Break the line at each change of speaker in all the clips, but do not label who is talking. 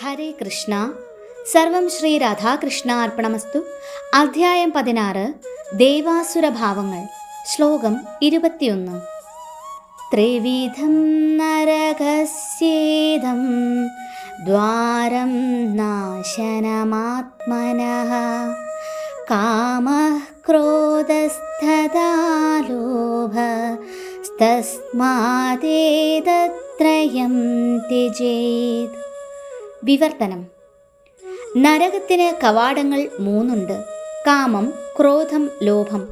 ഹരേ കൃഷ്ണ. സർവം ശ്രീ രാധാകൃഷ്ണ അർപ്പണമസ്തു. അധ്യായം 16 ദേവാസുരഭാവങ്ങൾ. ശ്ലോകം 21. ത്രിവിധം നരകസ്യേദം ദ്വാരം നാശനമാത്മനഃ കാമഃ ക്രോധസ്തഥാ ലോഭസ്തസ്മാദേതത്രയം ത്യജേത്. വിവർത്തനം. നരകത്തിന് കവാടങ്ങൾ 3 കാമം, ക്രോധം, ലോഭം.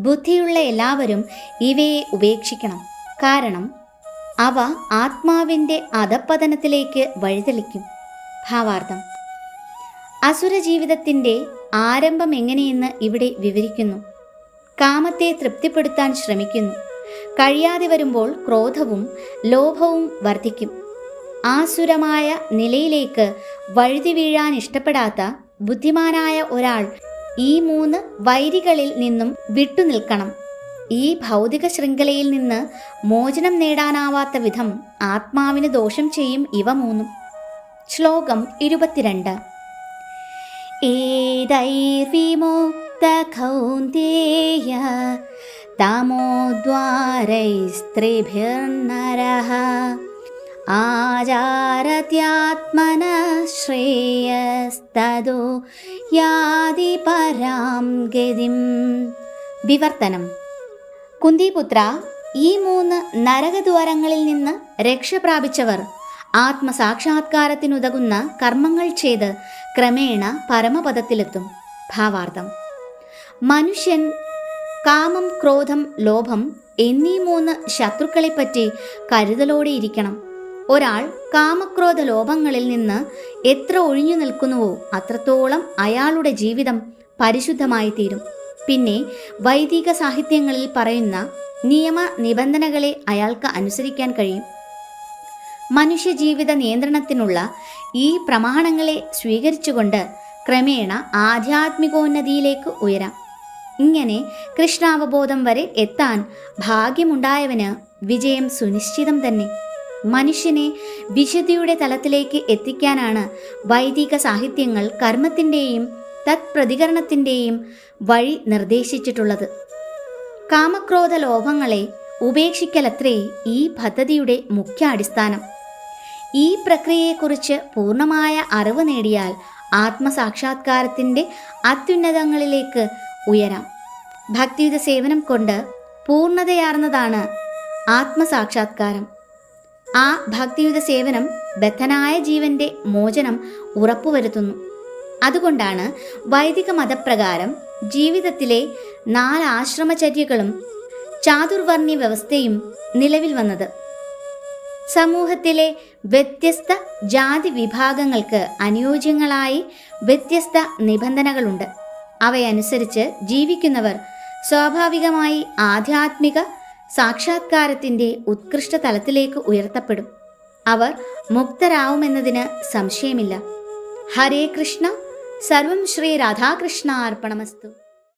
ബുദ്ധിയുള്ള എല്ലാവരും ഇവയെ ഉപേക്ഷിക്കണം. കാരണം അവ ആത്മാവിൻ്റെ അധപ്പതനത്തിലേക്ക് വഴിതെളിക്കും. ഭാവാർത്ഥം. അസുര ജീവിതത്തിൻ്റെ ആരംഭം എങ്ങനെയെന്ന് ഇവിടെ വിവരിക്കുന്നു. കാമത്തെ തൃപ്തിപ്പെടുത്താൻ ശ്രമിക്കുന്നു. കഴിയാതെ വരുമ്പോൾ ക്രോധവും ലോഭവും വർദ്ധിക്കും. ആസുരമായ നിലയിലേക്ക് വഴുതി വീഴാൻ ഇഷ്ടപ്പെടാത്ത ബുദ്ധിമാനായ ഒരാൾ ഈ 3 വൈരികളിൽ നിന്നും വിട്ടുനിൽക്കണം. ഈ ഭൗതിക ശൃംഖലയിൽ നിന്ന് മോചനം നേടാനാവാത്ത വിധം ആത്മാവിന് ദോഷം ചെയ്യും ഇവ 3. ശ്ലോകം 22. ഏതൈർവിമുക്ത കൗന്ദേയ തമോദ്വാരൈസ്ത്രിഭിർനരഃ ആചാരത്യാത്മനഃ ശ്രേയസ്തദോ യാതി പരാം ഗതിം. വിവർത്തനം. കുന്തിപുത്ര, ഈ 3 നരകദ്വാരങ്ങളിൽ നിന്ന് രക്ഷ പ്രാപിച്ചവർ ആത്മസാക്ഷാത്കാരത്തിനുതകുന്ന കർമ്മങ്ങൾ ചെയ്ത് ക്രമേണ പരമപദത്തിലെത്തും. ഭാവാർത്ഥം. മനുഷ്യൻ കാമം, ക്രോധം, ലോഭം എന്നീ 3 ശത്രുക്കളെപ്പറ്റി കരുതലോടെ ഇരിക്കണം. ഒരാൾ കാമക്രോധ ലോഭങ്ങളിൽ നിന്ന് എത്ര ഒഴിഞ്ഞു നിൽക്കുന്നുവോ അത്രത്തോളം അയാളുടെ ജീവിതം പരിശുദ്ധമായി തീരും. പിന്നെ വൈദിക സാഹിത്യങ്ങളിൽ പറയുന്ന നിയമ നിബന്ധനകളെ അയാൾക്ക് അനുസരിക്കാൻ കഴിയും. മനുഷ്യജീവിത നിയന്ത്രണത്തിനുള്ള ഈ പ്രമാണങ്ങളെ സ്വീകരിച്ചുകൊണ്ട് ക്രമേണ ആധ്യാത്മികോന്നതിയിലേക്ക് ഉയരാം. ഇങ്ങനെ കൃഷ്ണാവബോധം വരെ എത്താൻ ഭാഗ്യമുണ്ടായവന് വിജയം സുനിശ്ചിതം തന്നെ. മനുഷ്യനെ വിശുദ്ധിയുടെ തലത്തിലേക്ക് എത്തിക്കാനാണ് വൈദിക സാഹിത്യങ്ങൾ കർമ്മത്തിൻ്റെയും തത്പ്രതികരണത്തിൻ്റെയും വഴി നിർദ്ദേശിച്ചിട്ടുള്ളത്. കാമക്രോധ ലോഭങ്ങളെ ഉപേക്ഷിക്കലത്രേ ഈ പദ്ധതിയുടെ മുഖ്യ അടിസ്ഥാനം. ഈ പ്രക്രിയയെക്കുറിച്ച് പൂർണ്ണമായ അറിവ് നേടിയാൽ ആത്മസാക്ഷാത്കാരത്തിൻ്റെ അത്യുന്നതങ്ങളിലേക്ക് ഉയരാം. ഭക്തിയുത സേവനം കൊണ്ട് പൂർണ്ണതയാർന്നതാണ് ആത്മസാക്ഷാത്കാരം. ആ ഭക്തിയുത സേവനം ബദ്ധനായ ജീവന്റെ മോചനം ഉറപ്പുവരുത്തുന്നു. അതുകൊണ്ടാണ് വൈദിക മതപ്രകാരം ജീവിതത്തിലെ 4 ആശ്രമചര്യകളും ചാതുർവർണ്ണ്യ വ്യവസ്ഥയും നിലവിൽ വന്നത്. സമൂഹത്തിലെ വ്യത്യസ്ത ജാതി വിഭാഗങ്ങൾക്ക് അനുയോജ്യങ്ങളായി വ്യത്യസ്ത നിബന്ധനകളുണ്ട്. അവയനുസരിച്ച് ജീവിക്കുന്നവർ സ്വാഭാവികമായി ആധ്യാത്മിക സാക്ഷാത്കാരത്തിൻ്റെ ഉത്കൃഷ്ട തലത്തിലേക്ക് ഉയർത്തപ്പെടും. അവർ മുക്തരാവുമെന്നതിന് സംശയമില്ല. ഹരേ കൃഷ്ണ. സർവം ശ്രീ രാധാകൃഷ്ണ അർപ്പണമസ്തു.